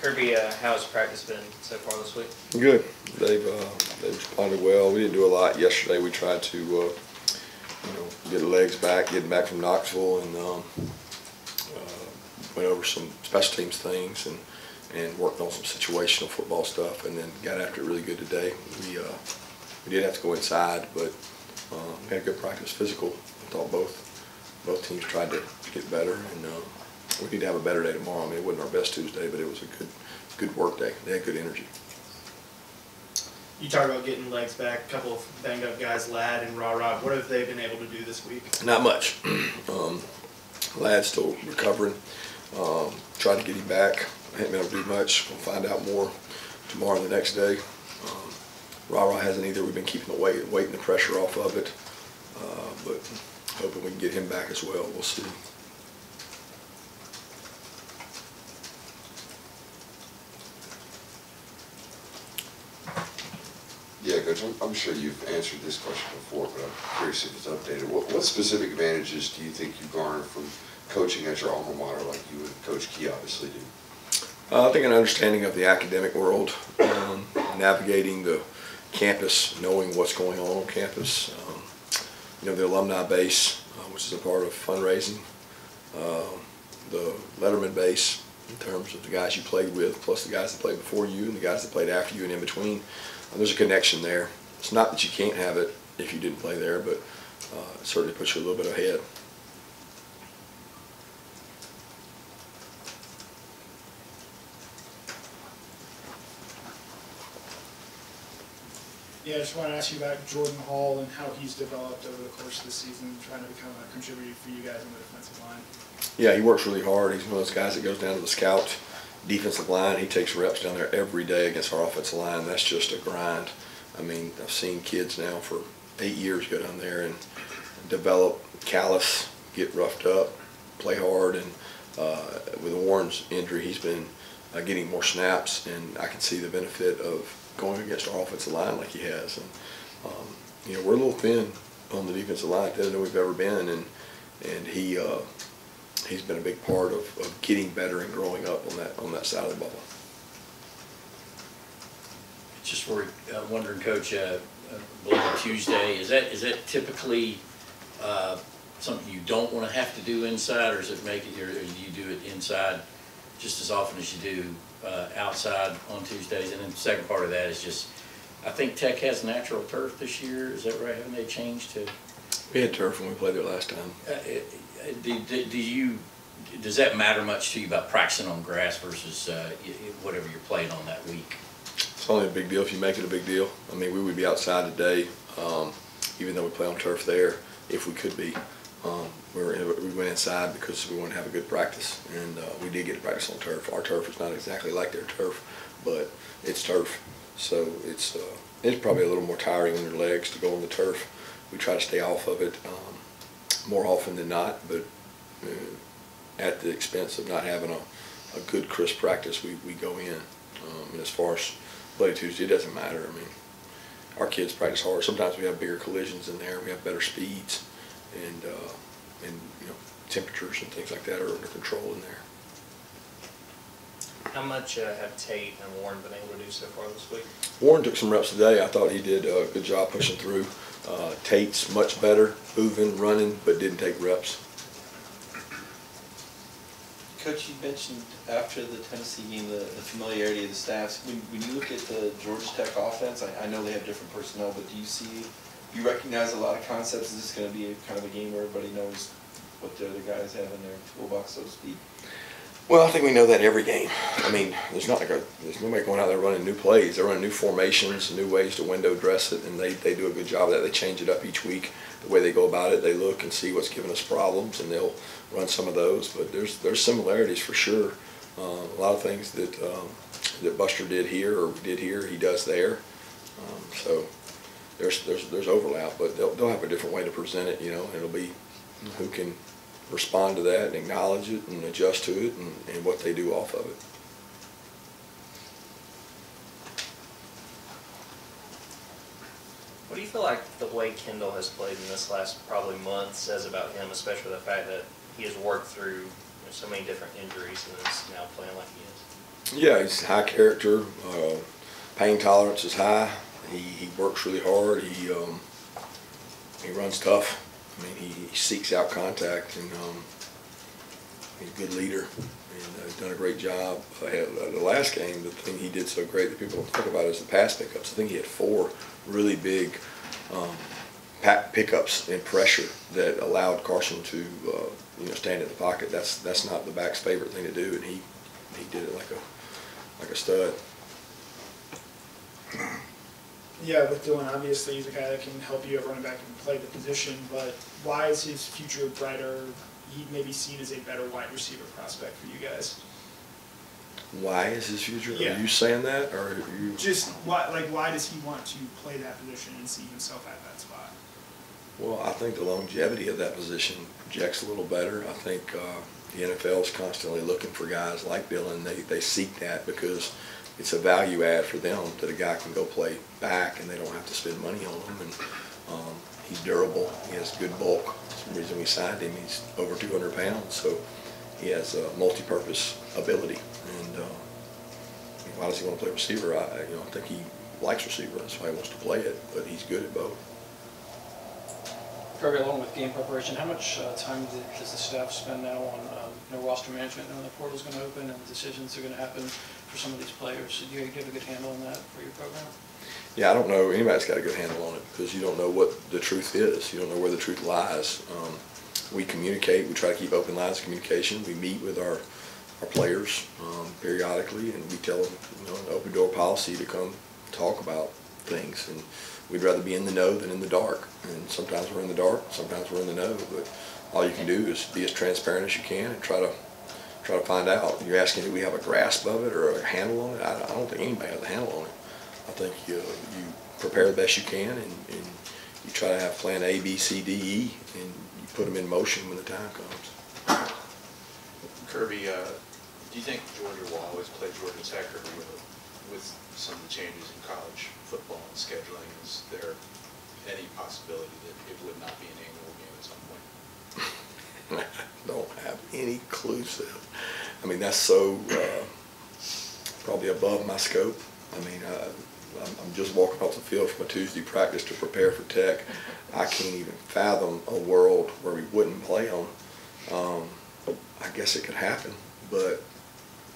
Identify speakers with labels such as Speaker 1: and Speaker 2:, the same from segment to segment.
Speaker 1: Kirby, how has practice been so far this week?
Speaker 2: Good. They've responded well. We didn't do a lot yesterday. We tried to get the legs back, getting back from Knoxville, and went over some special teams things and worked on some situational football stuff, and then got after it really good today. We did have to go inside, but we had a good practice, physical. I thought both teams tried to get better, and we need to have a better day tomorrow. I mean, it wasn't our best Tuesday, but it was a good work day. They had good energy.
Speaker 3: You talk about getting legs back, a couple of banged up guys, Ladd and Rah. What have they been able to do this week?
Speaker 2: Not much. Ladd's still recovering. Tried to get him back. I haven't been able to do much. We'll find out more tomorrow and the next day. Rah hasn't either. We've been keeping the weight and the pressure off of it, but hoping we can get him back as well. We'll see.
Speaker 4: Yeah, Coach, I'm sure you've answered this question before, but I'm curious if it's updated. What specific advantages do you think you garner from coaching at your alma mater like you and Coach Key obviously do?
Speaker 2: I think an understanding of the academic world, navigating the campus, knowing what's going on campus, the alumni base, which is a part of fundraising, the letterman base in terms of the guys you played with, plus the guys that played before you and the guys that played after you and in between. There's a connection there. It's not that you can't have it if you didn't play there, but it certainly puts you a little bit ahead.
Speaker 5: Yeah, I just want to ask you about Jordan Hall and how he's developed over the course of the season, trying to become a contributor for you guys on the defensive line.
Speaker 2: Yeah, he works really hard. He's one of those guys that goes down to the scout defensive line. He takes reps down there every day against our offensive line. That's just a grind. I mean, I've seen kids now for 8 years go down there and develop callous, get roughed up, play hard, and with Warren's injury, he's been getting more snaps, and I can see the benefit of going against our offensive line like he has. And we're a little thin on the defensive line, thinner than we've ever been, and he's been a big part of getting better and growing up on that side of the ball.
Speaker 6: Just wondering, Coach, Tuesday, is that typically something you don't want to have to do inside, or does it make it, or do you do it inside just as often as you do outside on Tuesdays? And then the second part of that is just, I think Tech has natural turf this year. Is that right? Haven't they changed to?
Speaker 2: We had turf when we played there last time.
Speaker 6: Does that matter much to you about practicing on grass versus whatever you're playing on that week?
Speaker 2: It's only a big deal if you make it a big deal. I mean, we would be outside today, even though we play on turf there, if we could be. We went inside because we wanted to have a good practice, and we did get to practice on turf. Our turf is not exactly like their turf, but it's turf, so it's probably a little more tiring on your legs to go on the turf. We try to stay off of it more often than not, but at the expense of not having a good, crisp practice, we go in. And as far as Bloody Tuesday, it doesn't matter. I mean, our kids practice hard. Sometimes we have bigger collisions in there. We have better speeds, and temperatures and things like that are under control in there.
Speaker 1: How much have Tate and Warren been able to do so far this week?
Speaker 2: Warren took some reps today. I thought he did a good job pushing through. Tate's much better, moving, running, but didn't take reps.
Speaker 7: Coach, you mentioned after the Tennessee game the familiarity of the staffs. When you look at the Georgia Tech offense, I know they have different personnel, but do you recognize a lot of concepts? Is this going to be kind of a game where everybody knows what the other guys have in their toolbox, so to speak?
Speaker 2: Well, I think we know that every game. I mean, there's nobody going out there running new plays. They're running new formations, new ways to window dress it, and they do a good job of that. They change it up each week. The way they go about it, they look and see what's giving us problems, and they'll run some of those. But there's similarities for sure. A lot of things that Buster did here or did here, he does there. So there's overlap, but they'll have a different way to present it. And it'll be who can respond to that and acknowledge it and adjust to it and what they do off of it.
Speaker 1: What do you feel like the way Kendall has played in this last probably month says about him, especially the fact that he has worked through so many different injuries and is now playing like he is?
Speaker 2: Yeah, he's high character. Pain tolerance is high. He works really hard. He runs tough. I mean, he seeks out contact, and he's a good leader. And he's done a great job. The last game, the thing he did so great that people don't talk about is the pass pickups. I think he had 4 really big pickups and pressure that allowed Carson to stand in the pocket. That's not the back's favorite thing to do, and he did it like a stud.
Speaker 5: Yeah, with Dylan, obviously he's a guy that can help you at running back and play the position, but why is his future brighter? He may be seen as a better wide receiver prospect for you guys.
Speaker 2: Why is his future?
Speaker 5: Yeah.
Speaker 2: Are you saying that, or are you?
Speaker 5: Just why does he want to play that position and see himself at that spot?
Speaker 2: Well, I think the longevity of that position projects a little better. I think the NFL is constantly looking for guys like Dylan. They seek that because it's a value add for them that a guy can go play back and they don't have to spend money on him. And he's durable. He has good bulk. That's the reason we signed him. He's over 200 pounds, so he has a multi-purpose ability. And why does he want to play receiver? I think he likes receiver. That's why he wants to play it. But he's good at both.
Speaker 8: Kirby, along with game preparation, how much time does the staff spend now on roster management, knowing the portal's going to open and decisions are going to happen for some of these players? Do you have a good handle on that for your program?
Speaker 2: Yeah, I don't know. Anybody's got a good handle on it because you don't know what the truth is. You don't know where the truth lies. We communicate. We try to keep open lines of communication. We meet with our players periodically, and we tell them, an open door policy to come talk about things. And we'd rather be in the know than in the dark. And sometimes we're in the dark, sometimes we're in the know. But all you can do is be as transparent as you can and try to find out. You're asking, do we have a grasp of it or a handle on it? I don't think anybody has a handle on it. I think you prepare the best you can, and you try to have plan A, B, C, D, E, and you put them in motion when the time comes.
Speaker 9: Kirby, do you think Georgia will always play Georgia Tech, or with some of the changes in college football and scheduling, is there any possibility that it would not be an annual game at some point?
Speaker 2: I don't have any clue, Seth. I mean, that's so probably above my scope. I mean, I'm just walking off the field from a Tuesday practice to prepare for Tech. I can't even fathom a world where we wouldn't play them. I guess it could happen, but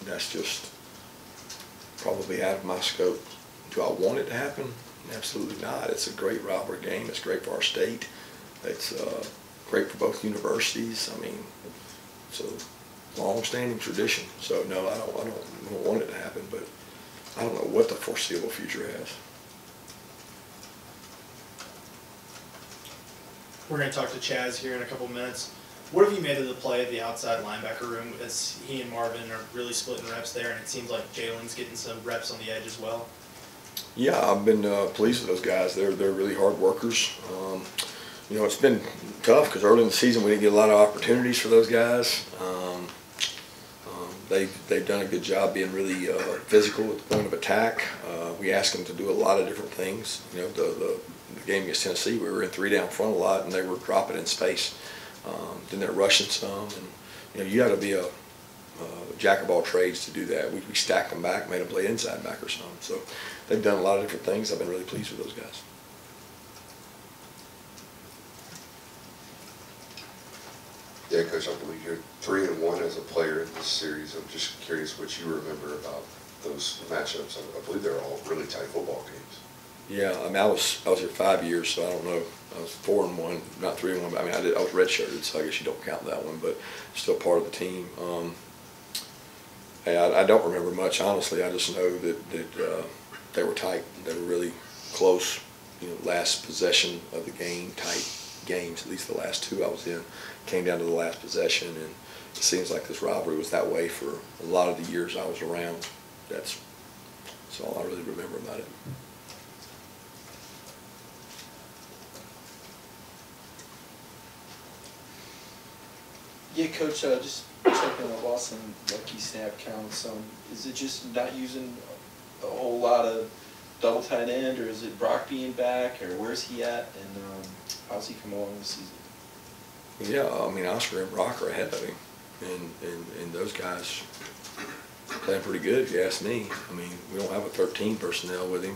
Speaker 2: that's just probably out of my scope. Do I want it to happen? Absolutely not. It's a great rivalry game. It's great for our state. It's great for both universities. I mean, it's a long-standing tradition. So no, I don't want it to happen, but I don't know what the foreseeable future has.
Speaker 3: We're going to talk to Chaz here in a couple minutes. What have you made of the play of the outside linebacker room as he and Marvin are really splitting reps there, and it seems like Jalen's getting some reps on the edge as well?
Speaker 2: Yeah, I've been pleased with those guys. They're really hard workers. It's been tough because early in the season we didn't get a lot of opportunities for those guys. They've done a good job being really physical at the point of attack. We asked them to do a lot of different things. The game against Tennessee, we were in 3 down front a lot, and they were dropping in space. Then they're rushing some, and you got to be a jack of all trades to do that. We stacked them back, made them play inside back or some. So they've done a lot of different things. I've been really pleased with those guys.
Speaker 4: Yeah, Coach, I believe you're 3-1 as a player in this series. I'm just curious what you remember about those matchups. I believe they're all really tight football games.
Speaker 2: Yeah, I mean, I was here 5 years, so I don't know. I was 4-1, not 3-1. But I mean, I was redshirted, so I guess you don't count that one, but still part of the team. I don't remember much, honestly. I just know that they were tight. They were really close. Last possession of the game, tight games. At least the last 2 I was in came down to the last possession, and it seems like this rivalry was that way for a lot of the years I was around. That's all I really remember about it.
Speaker 7: Yeah, Coach, just checking on Lawson lucky snap counts. Is it just not using a whole lot of double tight end, or is it Brock being back, or where's he at, and how's he come along this season?
Speaker 2: Yeah, I mean, Oscar and Brock are ahead of him, and those guys playing pretty good if you ask me. I mean, we don't have a 13 personnel with him.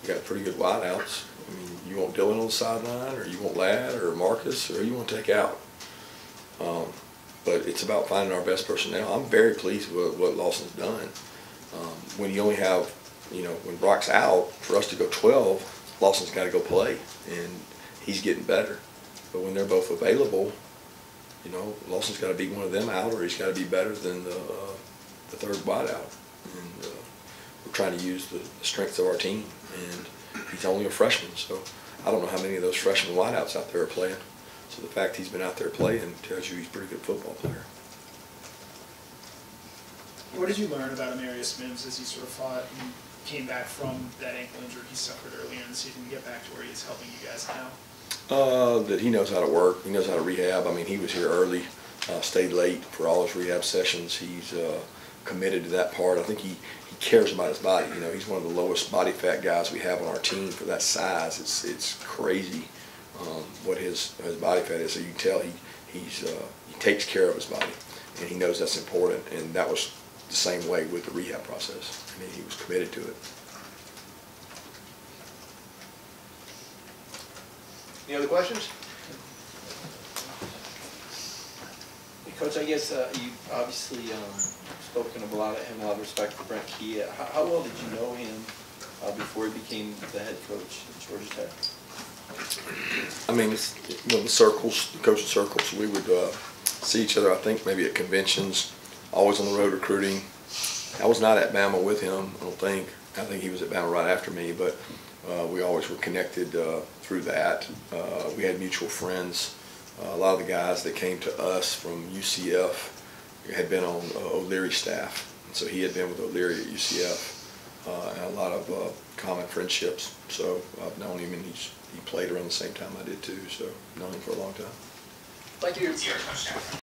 Speaker 2: We got pretty good wideouts. I mean, you want Dylan on the sideline, or you want Ladd or Marcus, or you want to take out. But it's about finding our best personnel. I'm very pleased with what Lawson's done. When you only have, when Brock's out, for us to go 12, Lawson's got to go play, and he's getting better. But when they're both available, Lawson's got to beat one of them out, or he's got to be better than the third wideout. And we're trying to use the strengths of our team, and he's only a freshman, so I don't know how many of those freshman wideouts out there are playing. So the fact he's been out there playing tells you he's a pretty good football player.
Speaker 5: What did you learn about Amarius Mims as he sort of fought and came back from that ankle injury he suffered earlier in the season to get back to where he's helping you guys now?
Speaker 2: That he knows how to work. He knows how to rehab. I mean, he was here early, stayed late for all his rehab sessions. He's committed to that part. I think he cares about his body. He's one of the lowest body fat guys we have on our team for that size. It's crazy what his body fat is. So you can tell he takes care of his body, and he knows that's important. And that was the same way with the rehab process. I mean, he was committed to it.
Speaker 9: Any other questions?
Speaker 7: Hey, Coach, I guess you obviously spoken of a lot of him, a lot of respect for Brent Key. How well did you know him before he became the head coach at Georgia Tech?
Speaker 2: I mean, the circles, the coaching circles, we would see each other, I think, maybe at conventions, always on the road recruiting. I was not at Bama with him, I don't think. I think he was at Bama right after me, but we always were connected through that. We had mutual friends. A lot of the guys that came to us from UCF had been on O'Leary's staff. And so he had been with O'Leary at UCF, and a lot of common friendships. So I've known him, and he played around the same time I did too, so I've known him for a long time.
Speaker 1: Thank you.